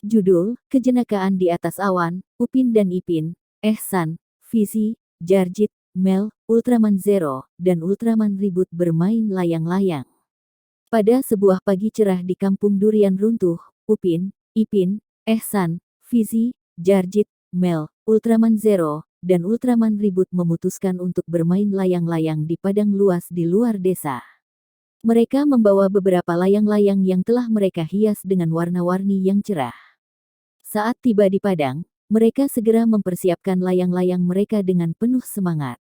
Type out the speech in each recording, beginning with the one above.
Judul, Kejenakaan di Atas Awan, Upin dan Ipin, Ehsan, Fizi, Jarjit, Mel, Ultraman Zero, dan Ultraman Ribut bermain layang-layang. Pada sebuah pagi cerah di kampung durian runtuh, Upin, Ipin, Ehsan, Fizi, Jarjit, Mel, Ultraman Zero, dan Ultraman Ribut memutuskan untuk bermain layang-layang di padang luas di luar desa. Mereka membawa beberapa layang-layang yang telah mereka hias dengan warna-warni yang cerah. Saat tiba di padang, mereka segera mempersiapkan layang-layang mereka dengan penuh semangat.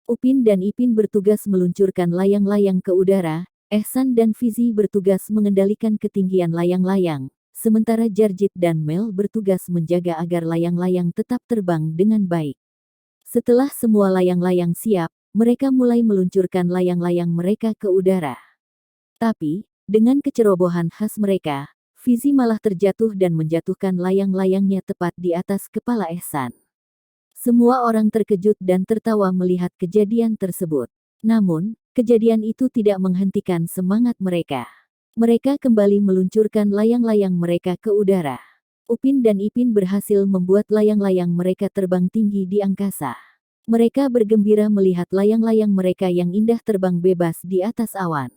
Upin dan Ipin bertugas meluncurkan layang-layang ke udara, Ehsan dan Fizi bertugas mengendalikan ketinggian layang-layang, sementara Jarjit dan Mel bertugas menjaga agar layang-layang tetap terbang dengan baik. Setelah semua layang-layang siap, mereka mulai meluncurkan layang-layang mereka ke udara. Tapi, dengan kecerobohan khas mereka, Fizi malah terjatuh dan menjatuhkan layang-layangnya tepat di atas kepala Ehsan. Semua orang terkejut dan tertawa melihat kejadian tersebut. Namun, kejadian itu tidak menghentikan semangat mereka. Mereka kembali meluncurkan layang-layang mereka ke udara. Upin dan Ipin berhasil membuat layang-layang mereka terbang tinggi di angkasa. Mereka bergembira melihat layang-layang mereka yang indah terbang bebas di atas awan.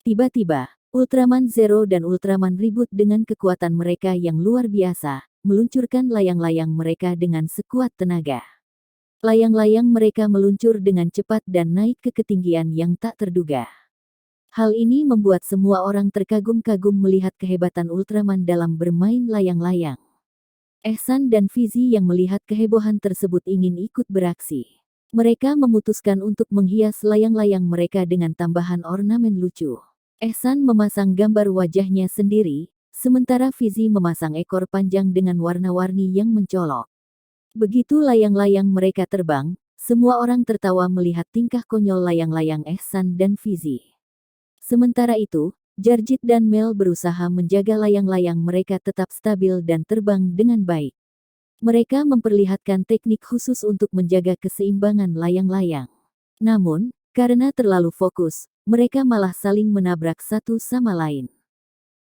Tiba-tiba, Ultraman Zero dan Ultraman Ribut dengan kekuatan mereka yang luar biasa, meluncurkan layang-layang mereka dengan sekuat tenaga. Layang-layang mereka meluncur dengan cepat dan naik ke ketinggian yang tak terduga. Hal ini membuat semua orang terkagum-kagum melihat kehebatan Ultraman dalam bermain layang-layang. Ehsan dan Fizi yang melihat kehebohan tersebut ingin ikut beraksi. Mereka memutuskan untuk menghias layang-layang mereka dengan tambahan ornamen lucu. Ehsan memasang gambar wajahnya sendiri, sementara Fizi memasang ekor panjang dengan warna-warni yang mencolok. Begitu layang-layang mereka terbang, semua orang tertawa melihat tingkah konyol layang-layang Ehsan dan Fizi. Sementara itu, Jarjit dan Mel berusaha menjaga layang-layang mereka tetap stabil dan terbang dengan baik. Mereka memperlihatkan teknik khusus untuk menjaga keseimbangan layang-layang. Namun, karena terlalu fokus, mereka malah saling menabrak satu sama lain.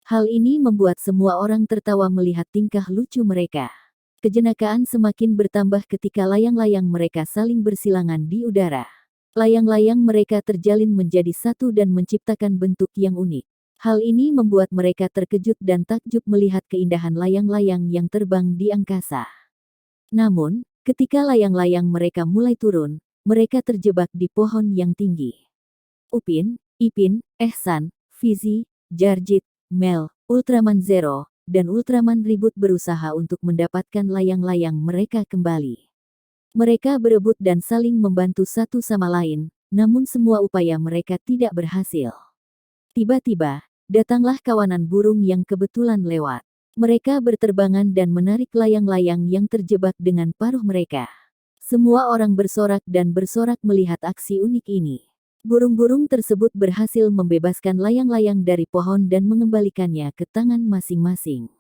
Hal ini membuat semua orang tertawa melihat tingkah lucu mereka. Kejenakaan semakin bertambah ketika layang-layang mereka saling bersilangan di udara. Layang-layang mereka terjalin menjadi satu dan menciptakan bentuk yang unik. Hal ini membuat mereka terkejut dan takjub melihat keindahan layang-layang yang terbang di angkasa. Namun, ketika layang-layang mereka mulai turun, mereka terjebak di pohon yang tinggi. Upin, Ipin, Ehsan, Fizi, Jarjit, Mel, Ultraman Zero, dan Ultraman Ribut berusaha untuk mendapatkan layang-layang mereka kembali. Mereka berebut dan saling membantu satu sama lain, namun semua upaya mereka tidak berhasil. Tiba-tiba, datanglah kawanan burung yang kebetulan lewat. Mereka berterbangan dan menarik layang-layang yang terjebak dengan paruh mereka. Semua orang bersorak dan bersorak melihat aksi unik ini. Burung-burung tersebut berhasil membebaskan layang-layang dari pohon dan mengembalikannya ke tangan masing-masing.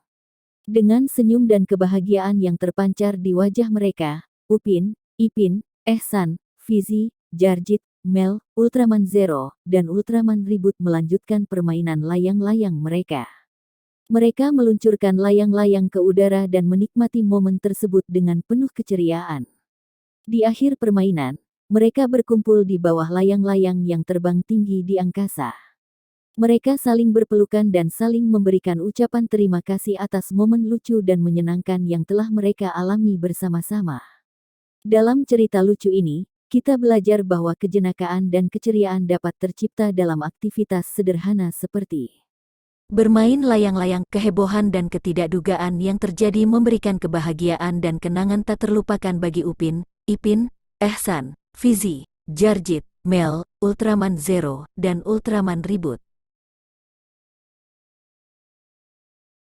Dengan senyum dan kebahagiaan yang terpancar di wajah mereka, Upin, Ipin, Ehsan, Fizi, Jarjit, Mel, Ultraman Zero, dan Ultraman Ribut melanjutkan permainan layang-layang mereka. Mereka meluncurkan layang-layang ke udara dan menikmati momen tersebut dengan penuh keceriaan. Di akhir permainan, mereka berkumpul di bawah layang-layang yang terbang tinggi di angkasa. Mereka saling berpelukan dan saling memberikan ucapan terima kasih atas momen lucu dan menyenangkan yang telah mereka alami bersama-sama. Dalam cerita lucu ini, kita belajar bahwa kejenakaan dan keceriaan dapat tercipta dalam aktivitas sederhana seperti bermain layang-layang. Kehebohan dan ketidakdugaan yang terjadi memberikan kebahagiaan dan kenangan tak terlupakan bagi Upin, Ipin, Ehsan, Fizi, Jarjit, Mel, Ultraman Zero, dan Ultraman Ribut.